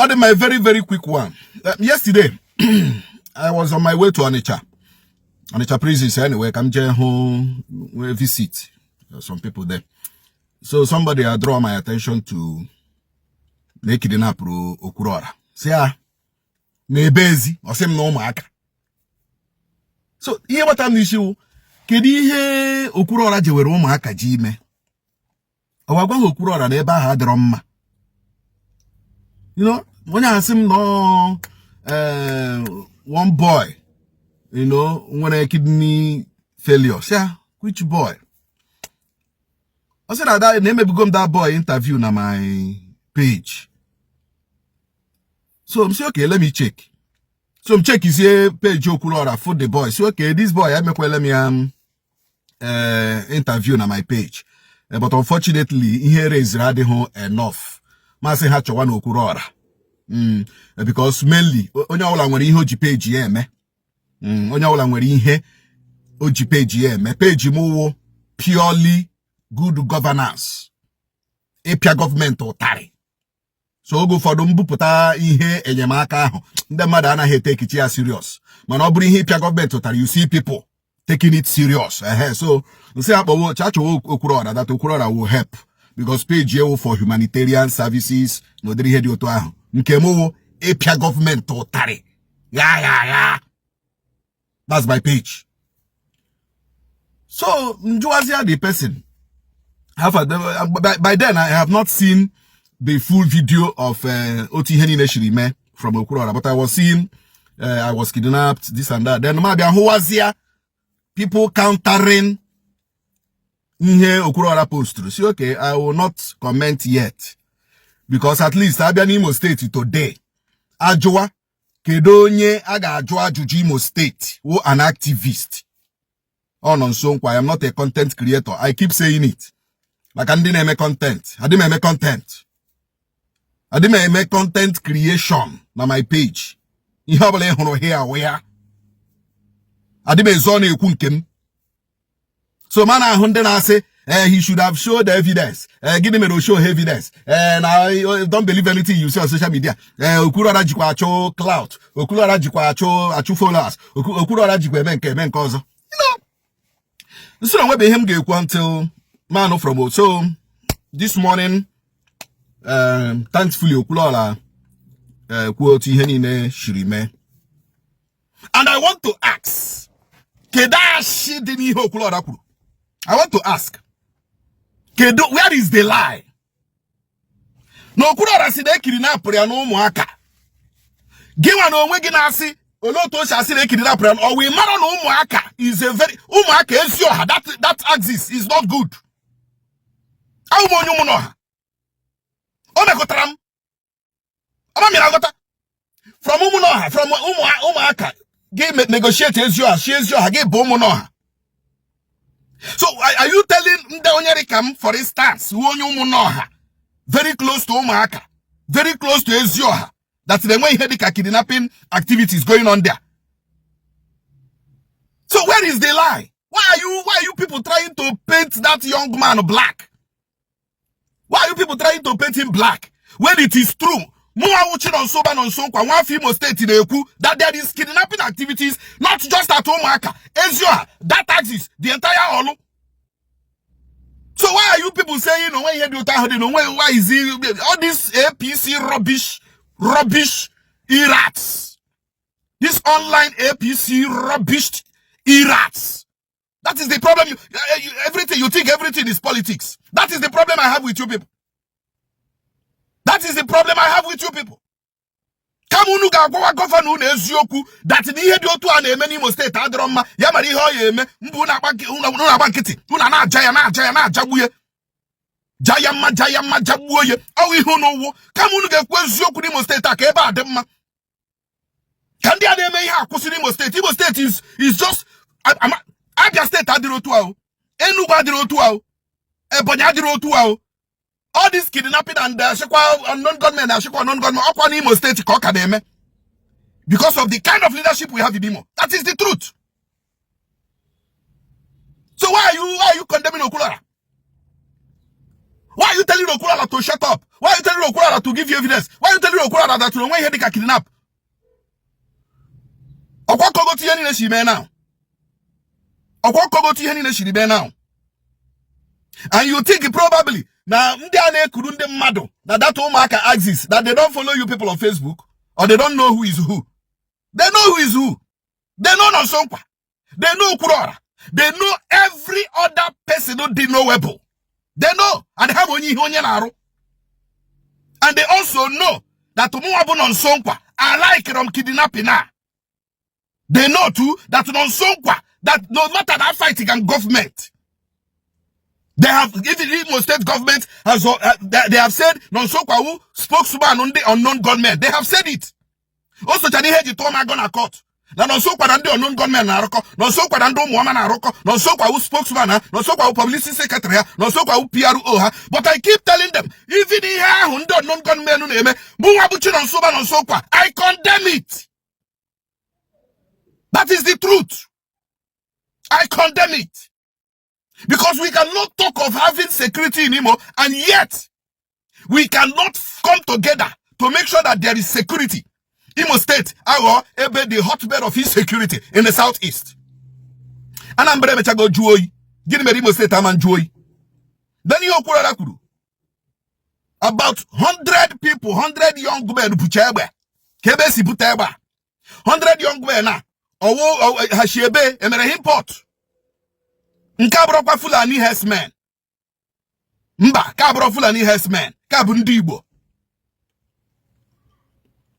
Order my very, very quick one. Yesterday, I was on my way to Onitsha prison. Anyway, I'm just home, we visit some people there. So somebody had drawn my attention to Kidnapp3D Okwuluora. Say, nebezi, or same no mark. So, here what I'm issue. Kedi he Okwuluora je were ụmụaka ji ime. Awagwa Okwuluora na ebe aha adịrọ mma. You know, when I ask him no one boy, you know, when a kidney failure. Say, which boy? I said that name become that boy interview na my page. So I'm saying, okay, let me check. So I'm check is here page Okwuluora for the boy. So okay, this boy I make well let me interview na my page. But unfortunately, here is rather enough. Masi hacho one Okwuluora. Because mainly onya wala nwere ihe oji page ya eme. Onya wala nwere ihe oji page ya eme. Page mu purely good governance. Epia government otari. So go for mbupụta ihe enyemaka ahụ. Ndị mmadụ anaghị take it serious. Mana ọ bụrụ ihe epia government otari, you see people taking it serious. So you see akpọwo chacho Okwuluora that Okwuluora will help because page here for humanitarian services no diri he di otu ahụ. Nke mo epia government otari. Yeah. That's my page. So Njuazia the person. By then I have not seen the full video of Oti Henine Shirime from Okwuluora, but I was seeing I was kidnapped, this and that. Then who was here? People countering Okwuluora post. So okay, I will not comment yet. Because at least Abia Imo State today. Ajwa Kedonye aga Ajwa Juju Imo State. Who an activist. Oh no, so I am not a content creator. I keep saying it. Like I didn't make content. I didn't make content. I didn't make content creation na my page. You have a here where I didn't zone kunkem. So man I say he should have showed the evidence. Give him a show evidence. And I don't believe anything you see on social media. Okwuluora jikwa acho clout. Okwuluora jikwa acho followers. Okwuluora jikwa men cause. You know. So we be him get until man from so this morning thankfully Okwuluora quote Henine Shirime. And I want to ask Kedashi dini Okwuluora kuru. I want to ask Kedo, where is the lie? No Okwuluora si de kidnap ya no umuaka. Giwa no onwe gi na asi oloto sha si de kidnap ya or we mara no umuaka is a very umuaka esioha that axis is not good. Awu mo nyumu no ha. O me kotaram. Ama mi na gota. From umu no ha, from umuaka. Ge negotiate esioha, she esioha ge bo umu no ha. So are you telling Nde Onyerikam, for instance, who umu no ha, very close to umuaka, very close to esioha, that the way he kidnapping activities going on there? So where is the lie? Why are you people trying to paint that young man black? Why are you people trying to paint him black? When it is true, that there is kidnapping activities, not just at Omaka, Ezioha, that axis, the entire Olu. So why are you people saying, why is he, all this APC rubbish, errats? This online APC rubbish, errats. That is the problem. Everything you think everything is politics. That is the problem I have with you people. That is the problem I have with you people. Kamunu ga gwa governor na ezioku that the ihe di otu a na eme n'Imo State adroma ya mara ihe o ya eme mbu na agba nkiti una na aja gbuye jaya mma jagbuo ye awu ihe no wo kamunu ga ekwu ezioku n'Imo State aka ebe ade mma ka ndị a na eme ihe akwụsị n'Imo State. Imo State is just Abia State adịrị otu ahụ, Enugu adịrị otu ahụ, Ebonyi adịrị otu ahụ. All this kidnapping and non-government okwa n'Imo State ka ọ ka na-eme because of the kind of leadership we have in Imo. That is the truth. So why are you condemning Okwuluora? Why are you telling Okwuluora to shut up? Why are you telling telling Okwuluora to give you evidence? Why are you telling Okwuluora that you when he can kidnap? Okwa kogo ti yani na shi be now. Okwa kogo ti yani na shi be now. And you think probably now ndị a na-ekuru ndị mmadụ na that ụmụaka axis that they don't follow you people on Facebook or they don't know who is who. They know who is who. They know Nonsonkwa. They know Okwuluora. They know every other person who did knowable. They know and have only naru. And they also know that Umuabu Nonsonkwa are like kidnapping now. They know too that Nonsonkwa, that no matter that fighting and government, they have, even the Igbo state government has, they have said Nonsonkwa who spokesman on the unknown gunmen. They have said it. Also, Chani Heji Toma gonna court. Now Nonsonkwa and the unknown gunmen na roko. Nonsonkwa and the woman na roko. Nonsonkwa who spokesman, Nonsonkwa who publicity secretary, Nonsonkwa who PRO. But I keep telling them, even here, the unknown gunmen name, Muabuchi Nonsonkwa, I condemn it. That is the truth. I condemn it. Because we cannot talk of having security in Imo, and yet we cannot come together to make sure that there is security. Imo State, the hotbed of insecurity in the southeast. And I'm going to go joy. Give me Imo State, I'm joy. Then you Okwuluora about 100 people, 100 young men, 100 young men now. Hashiebe, emere import. Nkabro kwa Fulani herdsmen. Mba, kabro Fulani herdsmen. Kabu ndị Igbo.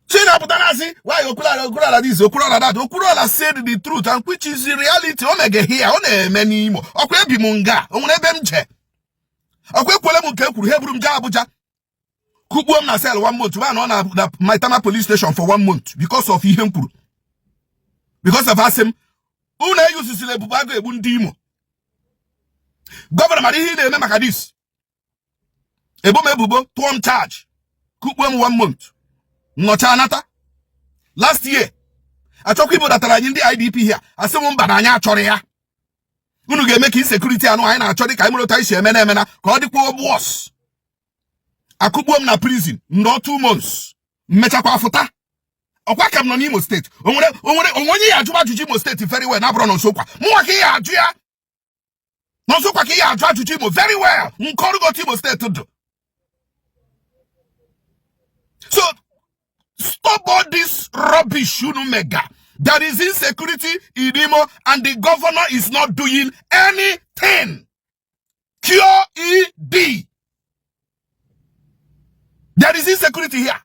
China Putanasi, why Okwuluora this, Okwuluora that? Okwuluora said the truth, and which is the reality. Omege here, one many imo. Okwe bi munga, onebe mje. Okwe kwele muke kwuru heburu mja Abuja. Kubuom na sell 1 month. One on the Maitama police station for 1 month because of ihe kwuru. Because of Asim, una use sile bubago ebu ndị Imo. Governor Marihi na-eme maka this. Ebubo tuom charge. Kubuom 1 month. Nocha anata. Last year, achọkwa Igbo datara anyị ndị IDP here. Asị m mba na anyị achọrọ ya. Unu ga-eme ka insecurity anụ anyị na-achọ ka anyị mụrụ isi eme na ka ọ dịkwa worse. Akụkpuom na prison no 2 months. Mmechakwa afụta. Okwa kam no n'Imo State. Onwere ya ajụba ajụjụ Imo State very well na bụrụ Nonsokwa. Mụnwa ka ya ajụ ya. Nonsokwa ka ya ajụ ajụjụ Imo very well. Nkọrụ go Imo State do. So stop all this rubbish, you know, mega. There is insecurity in Imo and the governor is not doing anything. QED. There is insecurity here.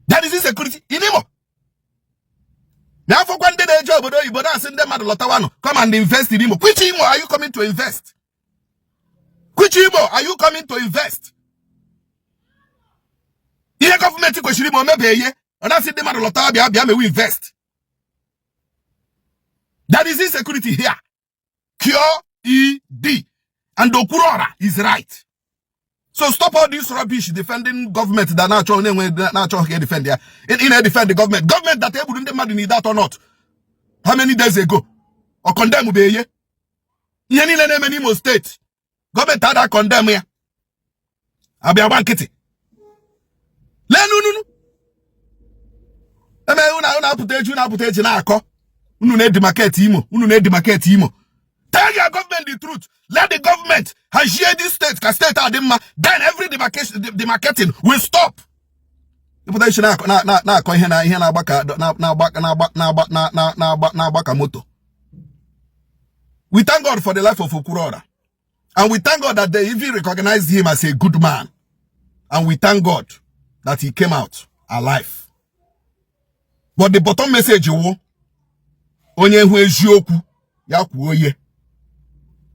There is insecurity in Imo. Now for one day the job, but I send them at Lotawano. Come and invest in Imo. Which Imo are you coming to invest? Which Imo are you coming to invest? Here government question Imo maybe and I send them at Lotawa we invest. There is insecurity here. QED. And Okwuluora is right. So stop all this rubbish defending government that not defend there. In defend the government. Government that able to demand need that or not. How many days ago? Or condemn be ye? Any Imo State. Government had that condemn here. I'll be a banketi. No. Una put na ako. Unu ne demarcate Imo. Tell your government the truth. Let the government share this state, then every demarcating will stop. We thank God for the life of Okwuluora. And we thank God that they even recognized him as a good man. And we thank God that he came out alive. But the bottom message,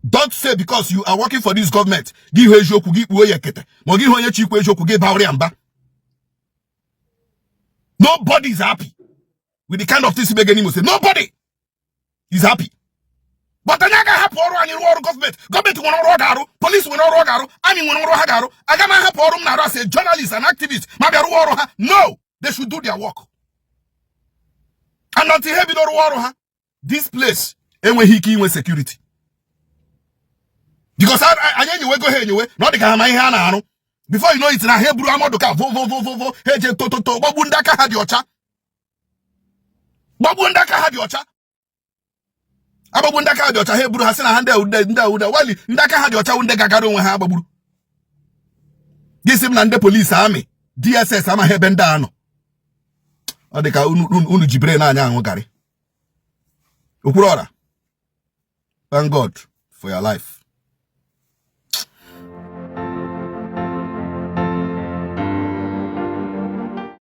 don't say because you are working for this government, nobody is happy with the kind of things you say. Nobody is happy. But then I have government. Government will not rogaru, police will not rogaru, army will not rogaru. I got my forum now as a journalist and activist. No, they should do their work. And not heavy no this place, and when he came with security. Because I go ahead anyway, not the kind of Before you know it, na hebru amadoka vo heje to gbagbu ndaka ha di ocha. Gbagbu ndaka ha di ocha. Agbagbu ndaka ha di ocha hebru ha si na hande ude wali ndaka ha di ocha unde gagaro onwe ha agbagburu. Gisim na nde police army, DSS ama hebe nda ano. Adika unu jibre na anya anwu gari. Okwuluora. Thank God for your life.